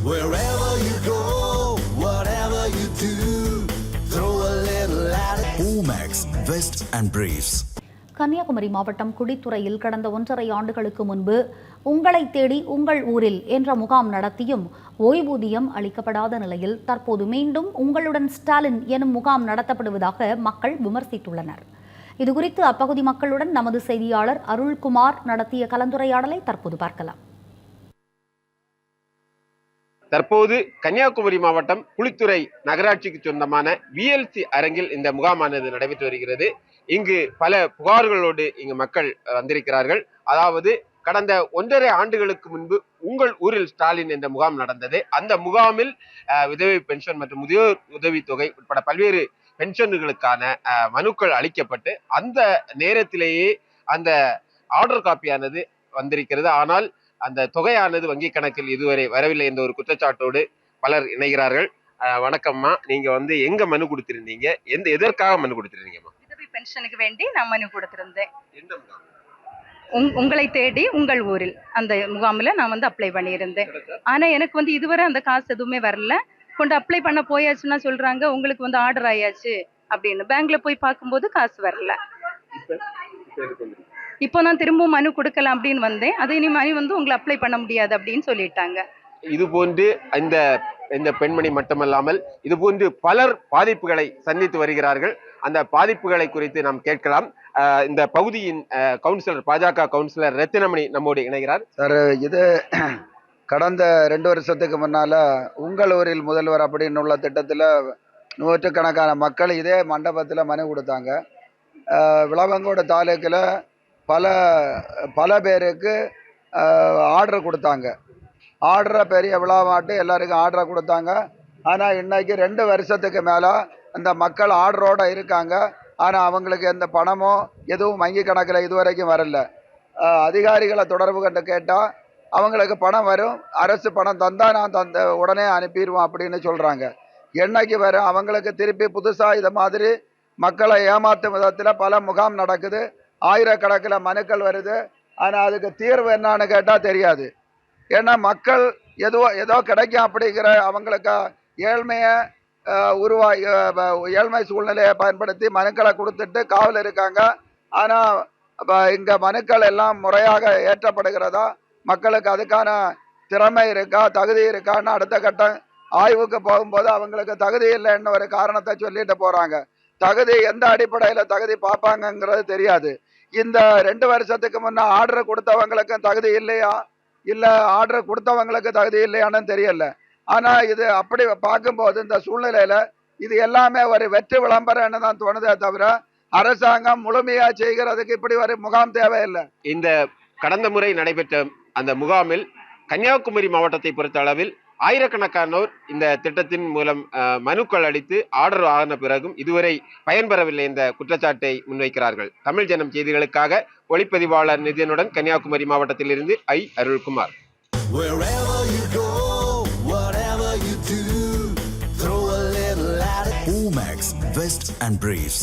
Wherever you go, whatever you do, throw a little at it. Omax, Vest and Briefs. Kanyakumari மாவட்டம் குடித்துறையில் கடந்த 1.5 ஆண்டுகளுக்கு முன்பு உங்களை தேடி உங்கள் ஊரில் என்ற முகாம் நடத்தியும் ஓய்வூதியம் அளிக்கப்படாத நிலையில் தற்போது மீண்டும் உங்களுடன் ஸ்டாலின் எனும் முகாம் நடத்தப்படுவதாக மக்கள் விமர்சித்துள்ளனர். இதுகுறித்து அப்பகுதி மக்களுடன் நமது செய்தியாளர் அருள்குமார் நடத்திய கலந்துரையாடலை தற்போது பார்க்கலாம். தற்போது கன்னியாகுமரி மாவட்டம் குளித்துறை நகராட்சிக்கு சொந்தமான VLC அரங்கில் இந்த முகாமானது நடைபெற்று வருகிறது. இங்கு பல புகார்களோடு இங்கு மக்கள் வந்திருக்கிறார்கள். அதாவது கடந்த 1.5 ஆண்டுகளுக்கு முன்பு உங்கள் ஊரில் ஸ்டாலின் என்ற முகாம் நடந்தது. அந்த முகாமில் விதவை பென்ஷன் மற்றும் முதியோர் உதவித்தொகை உட்பட பல்வேறு பென்ஷன்களுக்கான மனுக்கள் அளிக்கப்பட்டு அந்த நேரத்திலேயே அந்த ஆர்டர் காப்பியானது வந்திருக்கிறது. ஆனால் அந்த தொகையானது வங்கி கணக்கில் இதுவரை வரவில்லை என்ற ஒரு குற்றச்சாட்டோடு பலர் இணைகிறார்கள். வணக்கம்மா, நீங்க எங்க மனு கொடுத்திருந்தீங்க? எதற்காக மனு கொடுத்திருந்தீங்கம்மா? விதவை பென்ஷனுக்கு வேண்டி நான் மனு கொடுத்திருந்தேன். உங்களை தேடி உங்கள் ஊரில் அந்த முகாமில் நான் அப்ளை பண்ணியிருந்தேன். ஆனா எனக்கு இதுவரை அந்த காசு எதுவுமே வரல. கொண்டு அப்ளை பண்ண போயாச்சுன்னா சொல்றாங்க உங்களுக்கு ஆர்டர் ஆயாச்சு அப்படின்னு. பேங்க்ல போய் பார்க்கும்போது காசு வரல. இப்போ நான் திரும்பவும் மனு கொடுக்கலாம் அப்படின்னு வந்தேன். அது இனி மனு உங்களை அப்ளை பண்ண முடியாது அப்படின்னு சொல்லிட்டாங்க. இது போன்று இந்த பெண்மணி மட்டுமல்லாமல் இது போன்று பலர் பாதிப்புகளை சந்தித்து வருகிறார்கள். அந்த பாதிப்புகளை குறித்து நாம் கேட்கலாம். இந்த பகுதியின் கவுன்சிலர், பாஜக கவுன்சிலர் ரத்தினமணி நம்மோடு இணைகிறார். சார், இது கடந்த 2 வருஷத்துக்கு முன்னால உங்கள் ஊரில் முதல்வர் அப்படின்னு உள்ள திட்டத்தில் நூற்றுக்கணக்கான மக்கள் இதே மண்டபத்தில் மனு கொடுத்தாங்க. விளவங்கோடு தாலுக்கில் பல பேருக்கு ஆர்டர் கொடுத்தாங்க. ஆர்டரை பெரிய விழாவாட்டு எல்லாருக்கும் ஆர்டரை கொடுத்தாங்க. ஆனால் இன்னைக்கு 2 வருஷத்துக்கு மேலே அந்த மக்கள் ஆர்டரோடு இருக்காங்க. ஆனால் அவங்களுக்கு எந்த பணமோ எதுவும் வங்கி கணக்கில் இதுவரைக்கும் வரல. அதிகாரிகளை தொடர்பு கண்டு கேட்டால் அவங்களுக்கு பணம் வரும், அரசு பணம் தந்தால் நான் உடனே அனுப்பிடுவோம் அப்படின்னு சொல்கிறாங்க. என்னைக்கு வரும்? அவங்களுக்கு திருப்பி புதுசாக இது மாதிரி மக்களை ஏமாற்றும் விதத்தில் பல முகாம் நடக்குது. ஆயிரக்கணக்கில் மனுக்கள் வருது. ஆனால் அதுக்கு தீர்வு என்னான்னு கேட்டால் தெரியாது. ஏன்னா மக்கள் ஏதோ கிடைக்கும் அப்படிங்கிற அவங்களுக்கு ஏழ்மை சூழ்நிலையை பயன்படுத்தி மனுக்களை கொடுத்துட்டு காவல் இருக்காங்க. ஆனால் இங்கே மனுக்கள் எல்லாம் முறையாக ஏற்றப்படுகிறதா, மக்களுக்கு அதுக்கான திறமை இருக்கா, தகுதி இருக்கான்னு அடுத்த கட்டம் ஆய்வுக்கு போகும்போது அவங்களுக்கு தகுதி இல்லைன்னு ஒரு காரணத்தை சொல்லிட்டு போகிறாங்க. தகுதி எந்த அடிப்படையில் தகுதி பார்ப்பாங்கங்கிறது தெரியாது. இந்த 2 வருஷத்துக்கு முன்னே ஆர்டர் கொடுத்தவங்களுக்கும் தகுதி இல்லையா, இல்லை ஆர்டர் கொடுத்தவங்களுக்கு தகுதி இல்லையான்னு தெரியல. ஆனால் இது அப்படி பார்க்கும்போது இந்த சூழ்நிலையில் இது எல்லாமே ஒரு வெற்றி விளம்பரம்னு தான் தோணுதே தவிர அரசாங்கம் முழுமையாக செய்கிறதுக்கு இப்படி ஒரு முகாம் தேவையில்லை. இந்த கடந்த முறை நடைபெற்ற அந்த முகாமில் கன்னியாகுமரி மாவட்டத்தை பொறுத்த அளவில் ஆயிரக்கணக்கானோர் இந்த திட்டத்தின் மூலம் மனுக்கள் அளித்து ஆர்டர் ஆன பிறகும் இதுவரை பயன்பெறவில்லை என்ற குற்றச்சாட்டை முன்வைக்கிறார்கள். தமிழ் ஜனம் செய்திகளுக்காக ஒளிப்பதிவாளர் நிதியனுடன் கன்னியாகுமரி மாவட்டத்திலிருந்து Arulkumar. Omax, Vest and Briefs.